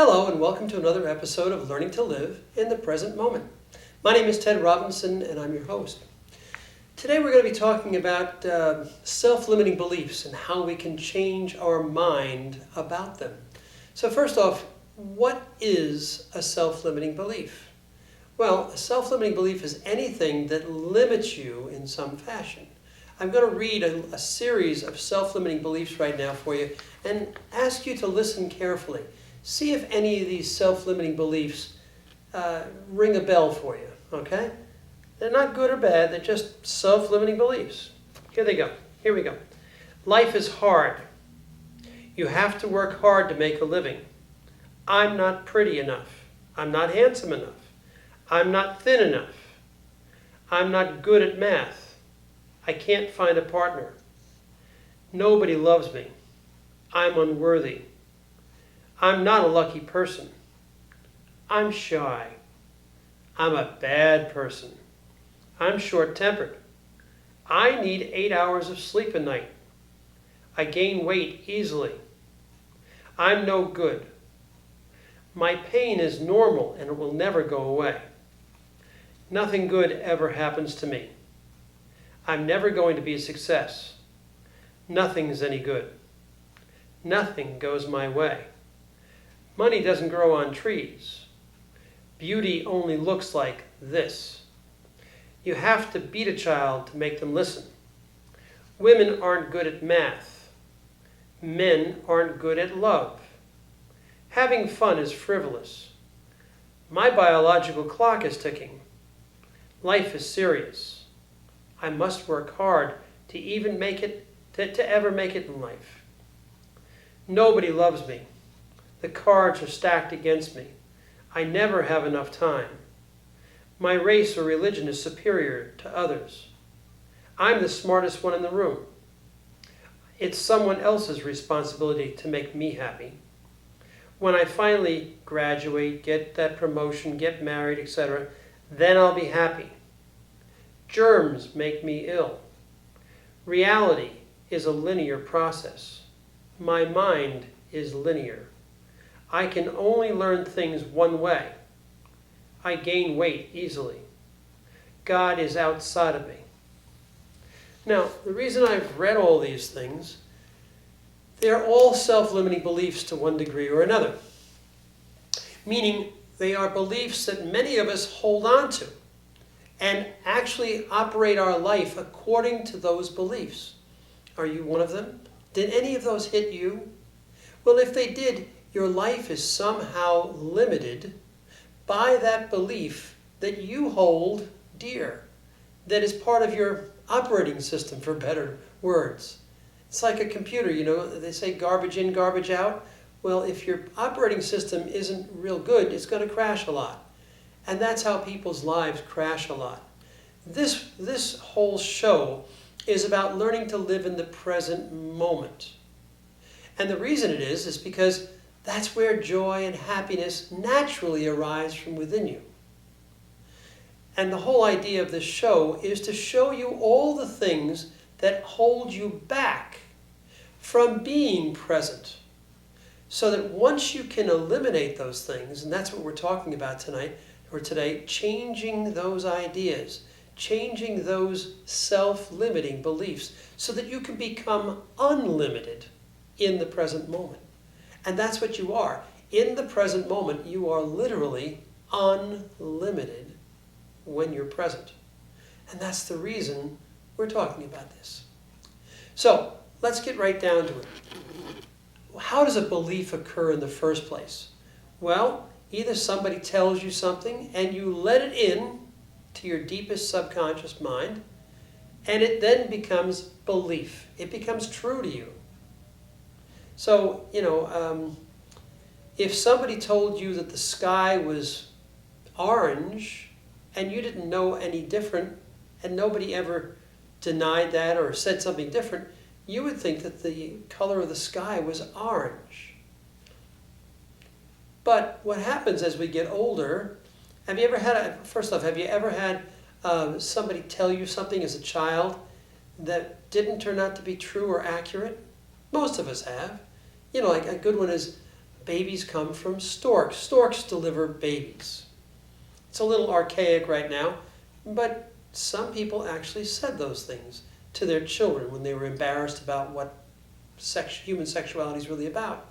Hello and welcome to another episode of Learning to Live in the Present Moment. My name is Ted Robinson and I'm your host. Today we're going to be talking about self-limiting beliefs and how we can change our mind about them. So first off, what is a self-limiting belief? Well, a self-limiting belief is anything that limits you in some fashion. I'm going to read a series of self-limiting beliefs right now for you and ask you to listen carefully. See if any of these self-limiting beliefs ring a bell for you, okay? They're not good or bad, they're just self-limiting beliefs. Here they go. Here we go. Life is hard. You have to work hard to make a living. I'm not pretty enough. I'm not handsome enough. I'm not thin enough. I'm not good at math. I can't find a partner. Nobody loves me. I'm unworthy. I'm not a lucky person. I'm shy. I'm a bad person. I'm short-tempered. I need 8 hours of sleep a night. I gain weight easily. I'm no good. My pain is normal and it will never go away. Nothing good ever happens to me. I'm never going to be a success. Nothing's any good. Nothing goes my way. Money doesn't grow on trees. Beauty only looks like this. You have to beat a child to make them listen. Women aren't good at math. Men aren't good at love. Having fun is frivolous. My biological clock is ticking. Life is serious. I must work hard to even make it, to ever make it in life. Nobody loves me. The cards are stacked against me. I never have enough time. My race or religion is superior to others. I'm the smartest one in the room. It's someone else's responsibility to make me happy. When I finally graduate, get that promotion, get married, etc., then I'll be happy. Germs make me ill. Reality is a linear process. My mind is linear. I can only learn things one way. I gain weight easily. God is outside of me. Now, the reason I've read all these things, they're all self-limiting beliefs to one degree or another. Meaning they are beliefs that many of us hold on to and actually operate our life according to those beliefs. Are you one of them? Did any of those hit you? Well, if they did, your life is somehow limited by that belief that you hold dear, that is part of your operating system, for better words. It's like a computer, you know, they say garbage in, garbage out. Well, if your operating system isn't real good, it's going to crash a lot. And that's how people's lives crash a lot. This whole show is about learning to live in the present moment. And the reason it is because that's where joy and happiness naturally arise from within you. And the whole idea of this show is to show you all the things that hold you back from being present. So that once you can eliminate those things, and that's what we're talking about tonight or today, changing those ideas, changing those self-limiting beliefs so that you can become unlimited in the present moment. And that's what you are. In the present moment, you are literally unlimited when you're present. And that's the reason we're talking about this. So, let's get right down to it. How does a belief occur in the first place? Well, either somebody tells you something and you let it in to your deepest subconscious mind, and it then becomes belief. It becomes true to you. So, if somebody told you that the sky was orange and you didn't know any different and nobody ever denied that or said something different, you would think that the color of the sky was orange. But what happens as we get older, have you ever had somebody tell you something as a child that didn't turn out to be true or accurate? Most of us have. Like a good one is, babies come from storks. Storks deliver babies. It's a little archaic right now, but some people actually said those things to their children when they were embarrassed about what human sexuality is really about.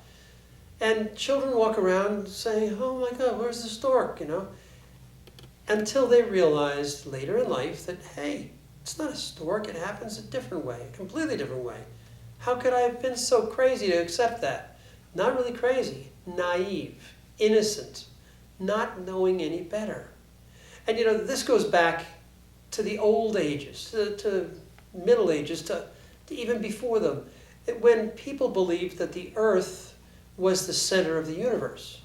And children walk around saying, oh my God, where's the stork, until they realized later in life that, hey, it's not a stork, it happens a different way, a completely different way. How could I have been so crazy to accept that? Not really crazy, naive, innocent, not knowing any better. And this goes back to the old ages, to Middle Ages, to even before them, when people believed that the earth was the center of the universe,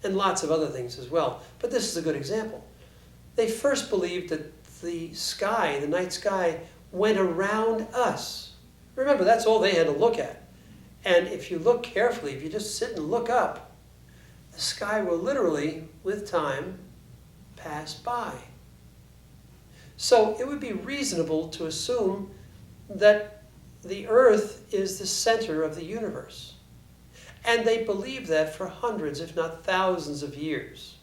and lots of other things as well. But this is a good example. They first believed that the sky, the night sky, went around us. Remember, that's all they had to look at. And if you look carefully, if you just sit and look up, the sky will literally, with time, pass by. So it would be reasonable to assume that the earth is the center of the universe. And they believed that for hundreds, if not thousands of years.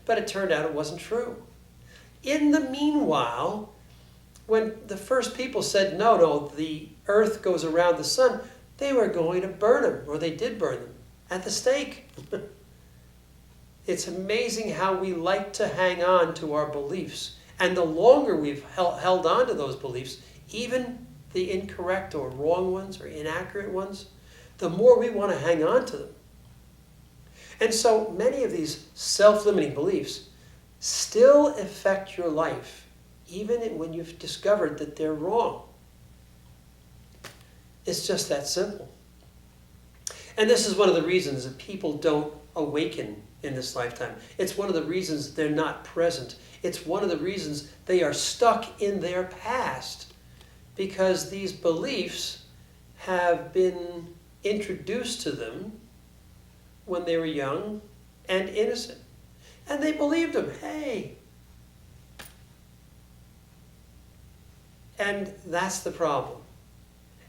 But it turned out it wasn't true. In the meanwhile, when the first people said, no, the earth goes around the sun, they were going to burn them, or they did burn them, at the stake. It's amazing how we like to hang on to our beliefs. And the longer we've held on to those beliefs, even the incorrect or wrong ones or inaccurate ones, the more we want to hang on to them. And so many of these self-limiting beliefs still affect your life, even when you've discovered that they're wrong. It's just that simple. And this is one of the reasons that people don't awaken in this lifetime. It's one of the reasons they're not present. It's one of the reasons they are stuck in their past, because these beliefs have been introduced to them when they were young and innocent. And they believed them. Hey. And that's the problem.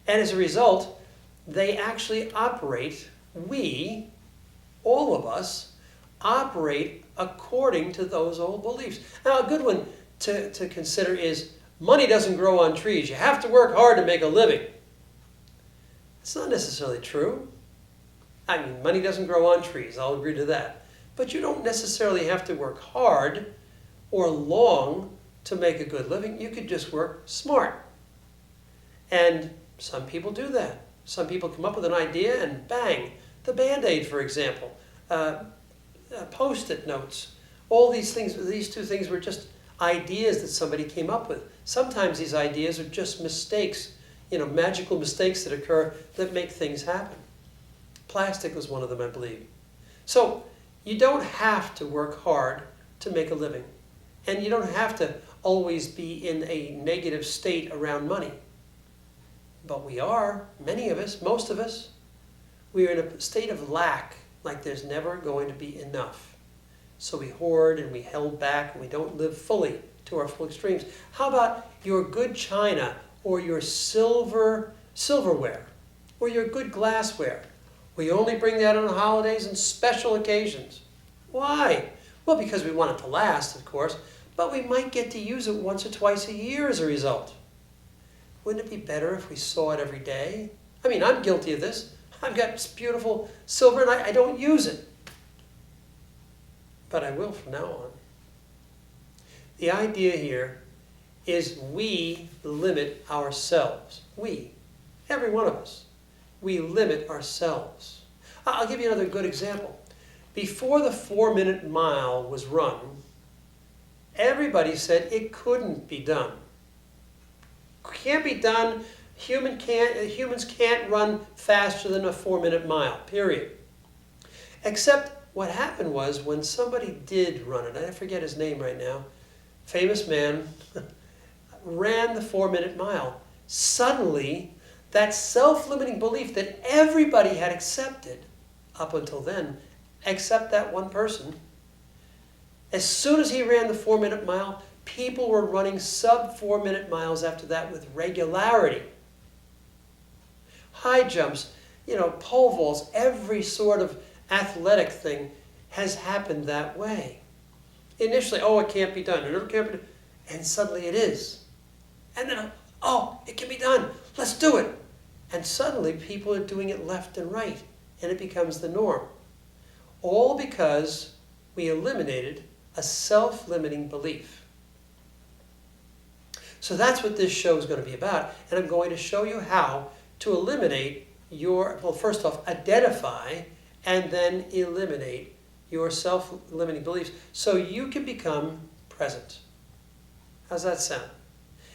And as a result, they actually operate, all of us, operate according to those old beliefs. Now, a good one to consider is money doesn't grow on trees. You have to work hard to make a living. It's not necessarily true. I mean, money doesn't grow on trees. I'll agree to that. But you don't necessarily have to work hard or long to make a good living. You could just work smart. And some people do that. Some people come up with an idea and bang, the Band-Aid, for example, Post-it notes. All these things, these two things were just ideas that somebody came up with. Sometimes these ideas are just mistakes, magical mistakes that occur that make things happen. Plastic was one of them, I believe. So you don't have to work hard to make a living. And you don't have to always be in a negative state around money. But we are, many of us, most of us, we are in a state of lack, like there's never going to be enough. So we hoard and we held back and we don't live fully to our full extremes. How about your good china or your silverware or your good glassware? We only bring that on holidays and special occasions. Why? Well, because we want it to last, of course, but we might get to use it once or twice a year as a result. Wouldn't it be better if we saw it every day? I mean, I'm guilty of this. I've got this beautiful silver and I don't use it. But I will from now on. The idea here is we limit ourselves. We, every one of us, we limit ourselves. I'll give you another good example. Before the 4-minute mile was run, everybody said it couldn't be done. Can't be done. Humans can't run faster than a 4-minute mile, period. Except what happened was when somebody did run it, I forget his name right now, famous man, ran the 4-minute mile. Suddenly, that self-limiting belief that everybody had accepted up until then, except that one person, as soon as he ran the 4-minute mile, people were running sub-4-minute miles after that with regularity. High jumps, pole vaults, every sort of athletic thing has happened that way. Initially, oh, it can't be done. It never can be done. And suddenly it is. And then, oh, it can be done. Let's do it. And suddenly people are doing it left and right. And it becomes the norm. All because we eliminated a self-limiting belief. So that's what this show is going to be about. And I'm going to show you how to eliminate well, first off, identify and then eliminate your self-limiting beliefs so you can become present. How's that sound?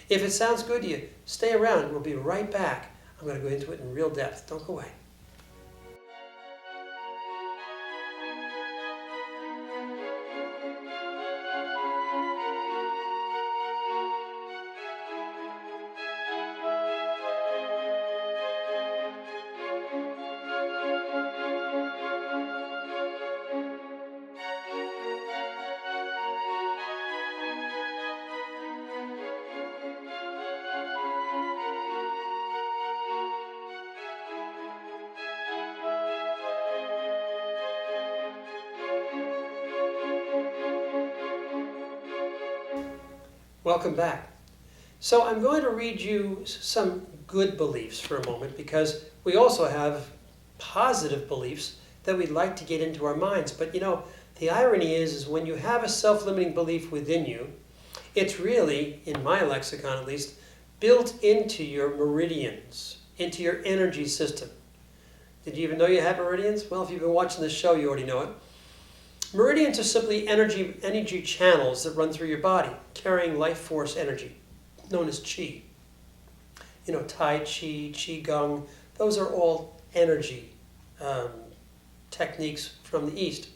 If it sounds good to you, stay around. We'll be right back. I'm going to go into it in real depth. Don't go away. Welcome back. So I'm going to read you some good beliefs for a moment because we also have positive beliefs that we'd like to get into our minds. But you know, the irony is when you have a self-limiting belief within you, it's really, in my lexicon at least, built into your meridians, into your energy system. Did you even know you had meridians? Well, if you've been watching this show, you already know it. Meridians are simply energy channels that run through your body, carrying life force energy, known as qi. You know, Tai Chi, Qigong, those are all energy techniques from the East.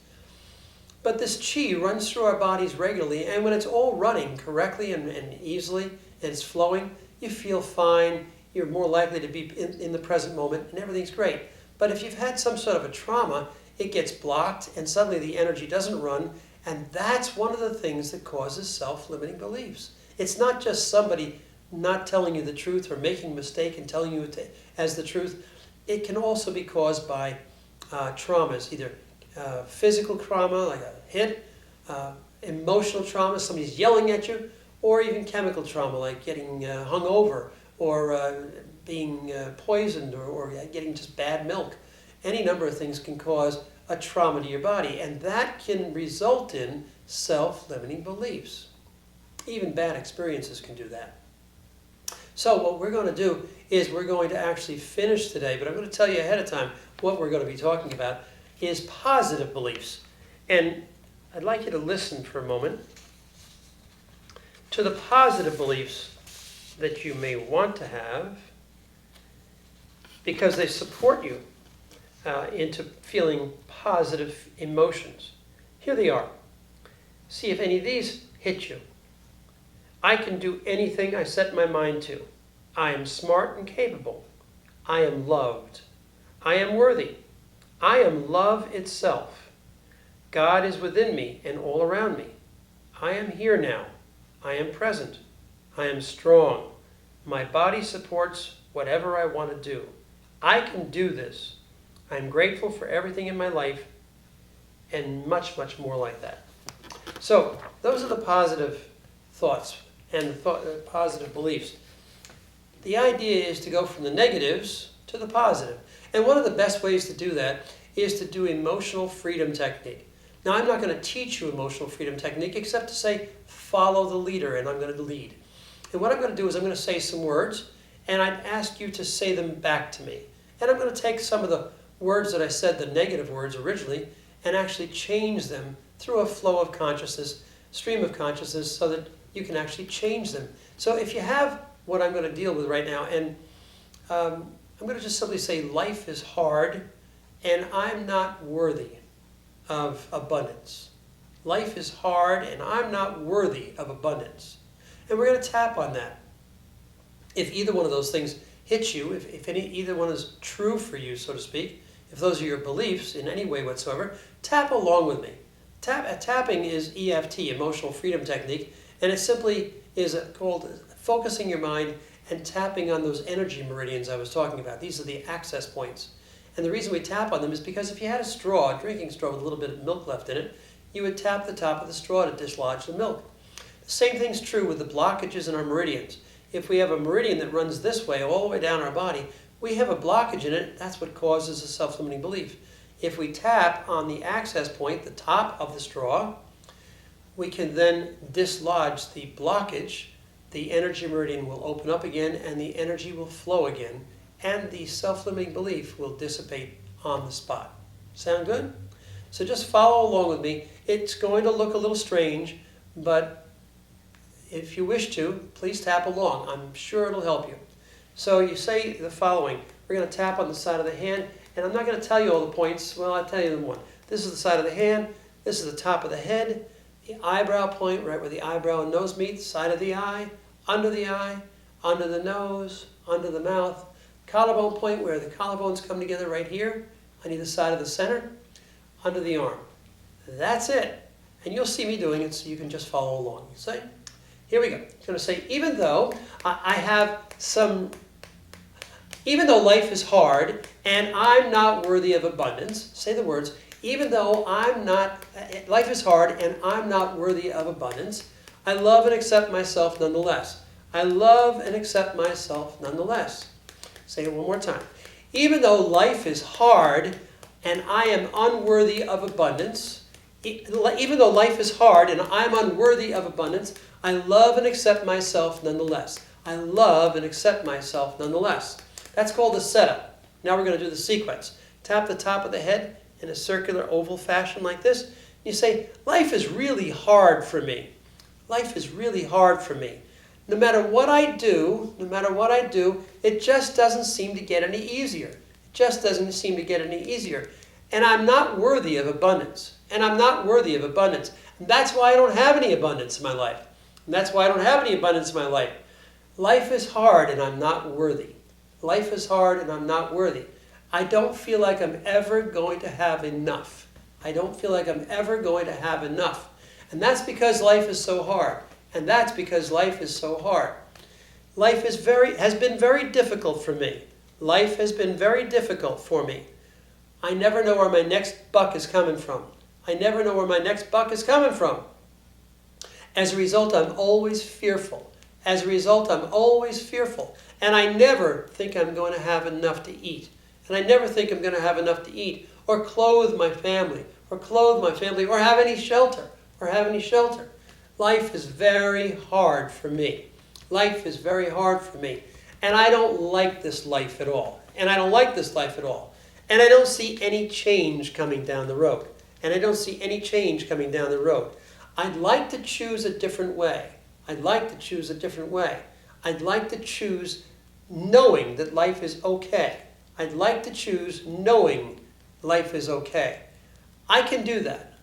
But this qi runs through our bodies regularly, and when it's all running correctly and easily, and it's flowing, you feel fine, you're more likely to be in the present moment, and everything's great. But if you've had some sort of a trauma, it gets blocked, and suddenly the energy doesn't run, and that's one of the things that causes self-limiting beliefs. It's not just somebody not telling you the truth or making a mistake and telling you it as the truth. It can also be caused by traumas, either physical trauma, like a hit, emotional trauma, somebody's yelling at you, or even chemical trauma, like getting hungover, or being poisoned, or getting just bad milk. Any number of things can cause a trauma to your body, and that can result in self-limiting beliefs. Even bad experiences can do that. So what we're going to do is we're going to actually finish today, but I'm going to tell you ahead of time what we're going to be talking about is positive beliefs. And I'd like you to listen for a moment to the positive beliefs that you may want to have because they support you into feeling positive emotions. Here they are. See if any of these hit you. I can do anything I set my mind to. I am smart and capable. I am loved. I am worthy. I am love itself. God is within me and all around me. I am here now. I am present. I am strong. My body supports whatever I want to do. I can do this. I'm grateful for everything in my life, and much, much more like that. So those are the positive thoughts and the positive beliefs. The idea is to go from the negatives to the positive. And one of the best ways to do that is to do emotional freedom technique. Now, I'm not going to teach you emotional freedom technique except to say, follow the leader, and I'm going to lead. And what I'm going to do is I'm going to say some words, and I'd ask you to say them back to me. And I'm going to take some of the words that I said, the negative words originally, and actually change them through a flow of consciousness, stream of consciousness, so that you can actually change them. So if you have what I'm going to deal with right now, and I'm going to just simply say life is hard, and I'm not worthy of abundance. Life is hard, and I'm not worthy of abundance. And we're going to tap on that. If either one of those things hits you, if either one is true for you, so to speak, if those are your beliefs in any way whatsoever, tap along with me. Tapping is EFT, Emotional Freedom Technique, and it simply is called focusing your mind and tapping on those energy meridians I was talking about. These are the access points. And the reason we tap on them is because if you had a straw, a drinking straw with a little bit of milk left in it, you would tap the top of the straw to dislodge the milk. The same thing's true with the blockages in our meridians. If we have a meridian that runs this way, all the way down our body, we have a blockage in it. That's what causes a self-limiting belief. If we tap on the access point, the top of the straw, we can then dislodge the blockage. The energy meridian will open up again and the energy will flow again, and the self-limiting belief will dissipate on the spot. Sound good? So just follow along with me. It's going to look a little strange, but if you wish to, please tap along. I'm sure it'll help you. So you say the following. We're going to tap on the side of the hand, and I'm not going to tell you all the points. Well, I'll tell you them one. This is the side of the hand. This is the top of the head. The eyebrow point, right where the eyebrow and nose meet, side of the eye, under the nose, under the mouth. Collarbone point where the collarbones come together right here, on either side of the center, under the arm. That's it. And you'll see me doing it so you can just follow along. You say, here we go. I'm going to say, even though life is hard and I'm not worthy of abundance, say the words, even though life is hard and I'm not worthy of abundance, I love and accept myself nonetheless. I love and accept myself nonetheless. Say it one more time. Even though life is hard and I am unworthy of abundance, even though life is hard and I'm unworthy of abundance, I love and accept myself nonetheless. I love and accept myself nonetheless. That's called a setup. Now we're going to do the sequence. Tap the top of the head in a circular oval fashion like this. You say, life is really hard for me. Life is really hard for me. No matter what I do, it just doesn't seem to get any easier. It just doesn't seem to get any easier. And I'm not worthy of abundance. And I'm not worthy of abundance. And that's why I don't have any abundance in my life. And that's why I don't have any abundance in my life. Life is hard and I'm not worthy. Life is hard and I'm not worthy. I don't feel like I'm ever going to have enough. I don't feel like I'm ever going to have enough. And that's because life is so hard. And that's because life is so hard. Life has been very difficult for me. Life has been very difficult for me. I never know where my next buck is coming from. I never know where my next buck is coming from. As a result, I'm always fearful. As a result, I'm always fearful. And I never think I'm going to have enough to eat. And I never think I'm going to have enough to eat or clothe my family or have any shelter Life is very hard for me. Life is very hard for me. And I don't like this life at all. And I don't don't see any change coming down the road. I'd like to choose a different way. I'd like to choose knowing that life is okay. I can do that.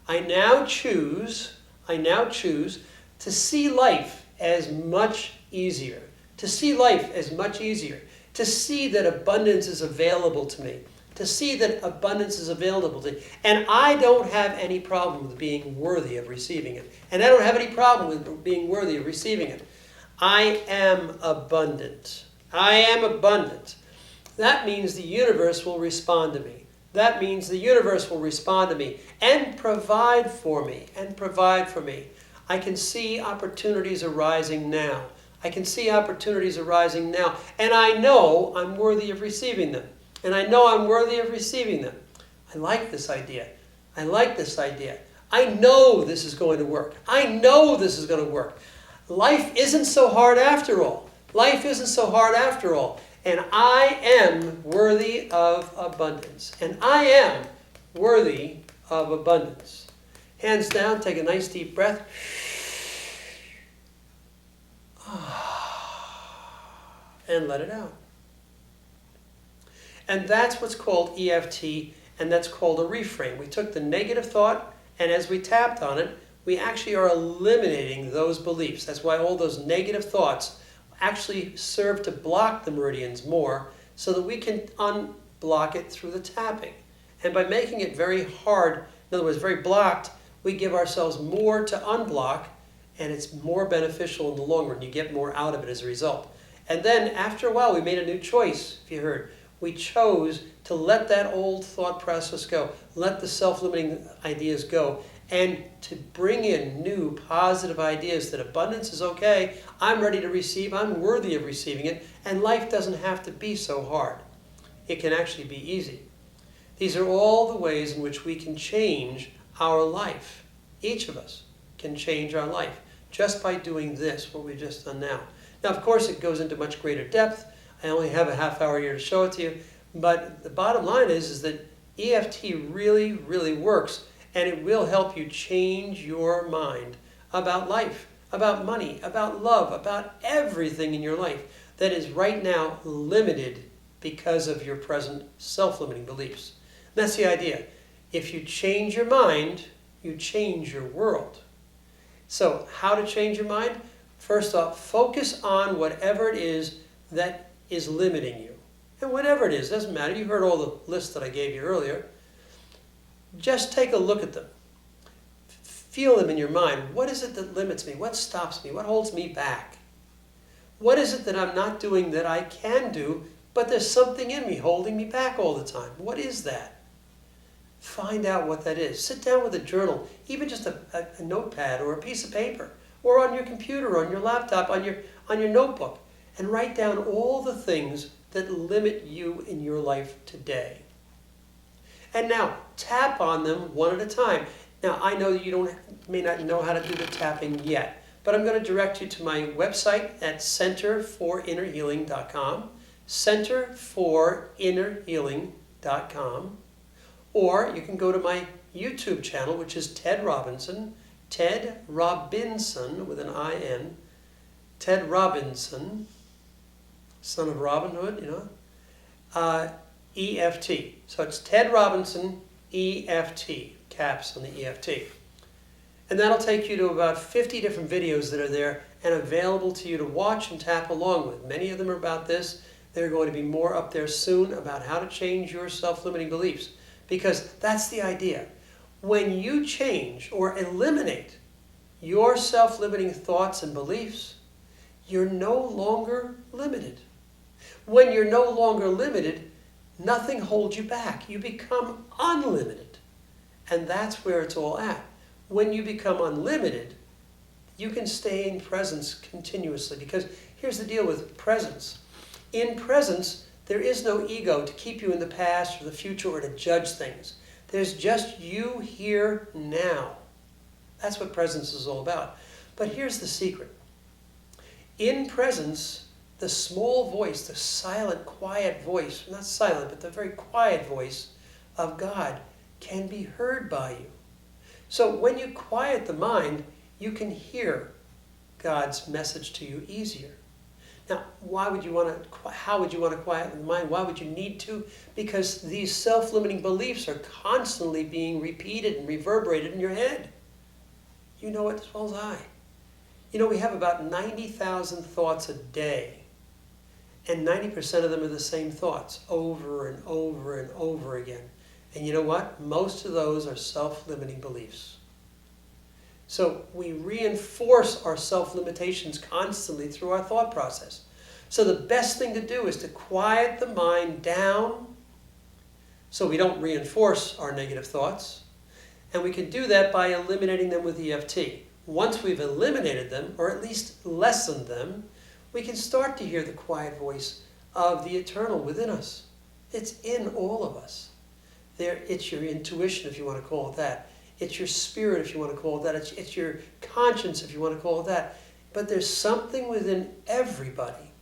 I now choose to see life as much easier. To see that abundance is available to me. And I don't have any problem with being worthy of receiving it. I am abundant. That means the universe will respond to me. And provide for me. I can see opportunities arising now. And I know I'm worthy of receiving them. I like this idea. I know this is going to work. Life isn't so hard after all. And I am worthy of abundance. Hands down, take a nice deep breath. And let it out. And that's what's called EFT, and that's called a reframe. We took the negative thought, and as we tapped on it, we actually are eliminating those beliefs. That's why all those negative thoughts actually serve to block the meridians more, so that we can unblock it through the tapping. And by making it very hard, in other words, very blocked, we give ourselves more to unblock, and it's more beneficial in the long run. You get more out of it as a result. And then after a while, we made a new choice, if you heard. We chose to let that old thought process go, let the self-limiting ideas go, and to bring in new positive ideas that abundance is okay, I'm ready to receive, I'm worthy of receiving it, and life doesn't have to be so hard. It can actually be easy. These are all the ways in which we can change our life. Each of us can change our life just by doing this, what we've just done now. Now, of course, it goes into much greater depth. I only have a half hour here to show it to you, but the bottom line is that EFT really, really works, and it will help you change your mind about life, about money, about love, about everything in your life that is right now limited because of your present self-limiting beliefs. And that's the idea. If you change your mind, you change your world. So how to change your mind? First off, focus on whatever it is that is limiting you. And whatever it is, doesn't matter. You heard all the lists that I gave you earlier. Just take a look at them. Feel them in your mind. What is it that limits me? What stops me? What holds me back? What is it that I'm not doing that I can do, but there's something in me holding me back all the time? What is that? Find out what that is. Sit down with a journal, even just a notepad or a piece of paper, or on your computer, on your laptop, on your notebook, and write down all the things that limit you in your life today. And now, tap on them one at a time. Now, I know you may not know how to do the tapping yet, but I'm going to direct you to my website at centerforinnerhealing.com, centerforinnerhealing.com, or you can go to my YouTube channel, which is Ted Robinson, Ted Robinson with an I-N, Ted Robinson, son of Robin Hood, EFT. So it's Ted Robinson, EFT, caps on the EFT. And that'll take you to about 50 different videos that are there and available to you to watch and tap along with. Many of them are about this. There are going to be more up there soon about how to change your self-limiting beliefs, because that's the idea. When you change or eliminate your self-limiting thoughts and beliefs, you're no longer limited. When you're no longer limited, nothing holds you back. You become unlimited. And that's where it's all at. When you become unlimited, you can stay in presence continuously. Because here's the deal with presence. In presence, there is no ego to keep you in the past or the future or to judge things. There's just you here now. That's what presence is all about. But here's the secret. In presence, the small voice, the silent, quiet voice, not silent, but the very quiet voice of God can be heard by you. So when you quiet the mind, you can hear God's message to you easier. Now, how would you want to quiet the mind? Why would you need to? Because these self-limiting beliefs are constantly being repeated and reverberated in your head. You know it as well as I. We have about 90,000 thoughts a day. And 90% of them are the same thoughts over and over and over again. And you know what? Most of those are self-limiting beliefs. So we reinforce our self-limitations constantly through our thought process. So the best thing to do is to quiet the mind down so we don't reinforce our negative thoughts. And we can do that by eliminating them with EFT. Once we've eliminated them, or at least lessened them, we can start to hear the quiet voice of the eternal within us. It's in all of us. It's your intuition, if you want to call it that. It's your spirit, if you want to call it that. It's your conscience, if you want to call it that. But there's something within everybody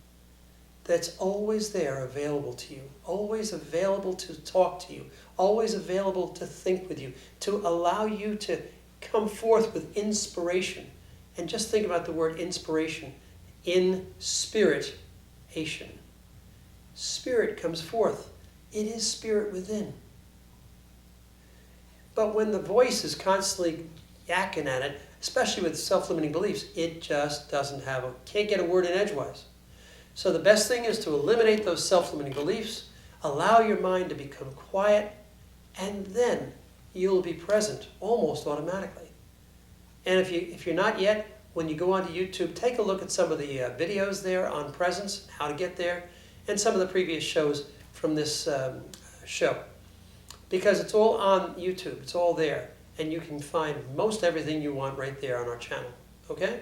that's always there, available to you, always available to talk to you, always available to think with you, to allow you to come forth with inspiration. And just think about the word inspiration. Inspiration. Spirit comes forth. It is spirit within. But when the voice is constantly yakking at it, especially with self-limiting beliefs, it just can't get a word in edgewise. So the best thing is to eliminate those self-limiting beliefs, allow your mind to become quiet, and then you'll be present almost automatically. And if you're not yet, when you go onto YouTube, take a look at some of the videos there on presence, how to get there, and some of the previous shows from this show, because it's all on YouTube. It's all there, and you can find most everything you want right there on our channel. Okay?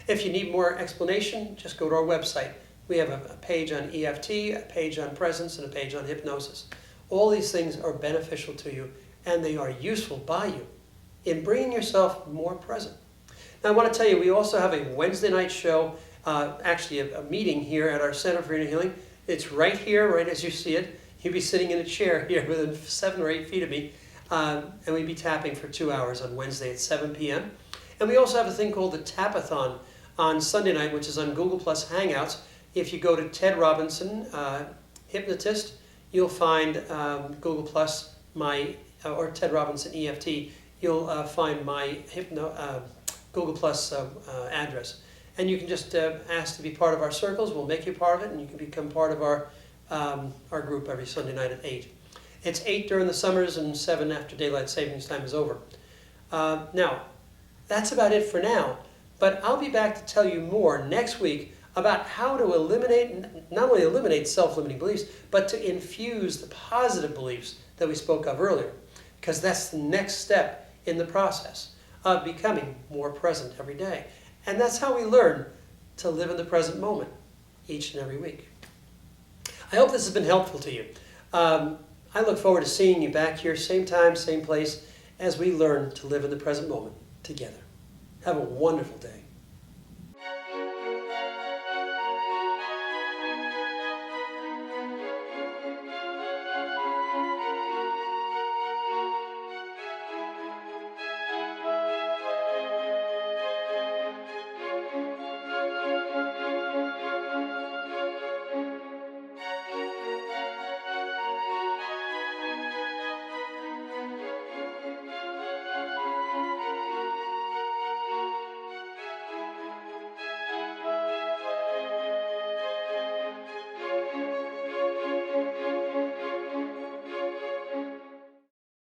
If you need more explanation, just go to our website. We have a page on EFT, a page on presence, and a page on hypnosis. All these things are beneficial to you, and they are useful by you in bringing yourself more present. Now, I want to tell you, we also have a Wednesday night show, actually a meeting here at our Center for Inner Healing. It's right here, right as you see it. You'd be sitting in a chair here within 7 or 8 feet of me, and we'd be tapping for 2 hours on Wednesday at 7 p.m. And we also have a thing called the Tapathon on Sunday night, which is on Google Plus Hangouts. If you go to Ted Robinson, Hypnotist, you'll find Google Plus, or Ted Robinson EFT, you'll find my Google Plus address. And you can just ask to be part of our circles. We'll make you part of it, and you can become part of our group every Sunday night at 8. It's 8 during the summers and 7 after daylight savings time is over. Now, that's about it for now. But I'll be back to tell you more next week about how to not only eliminate self-limiting beliefs, but to infuse the positive beliefs that we spoke of earlier. Because that's the next step in the process of becoming more present every day. And that's how we learn to live in the present moment each and every week. I hope this has been helpful to you. I look forward to seeing you back here, same time, same place, as we learn to live in the present moment together. Have a wonderful day.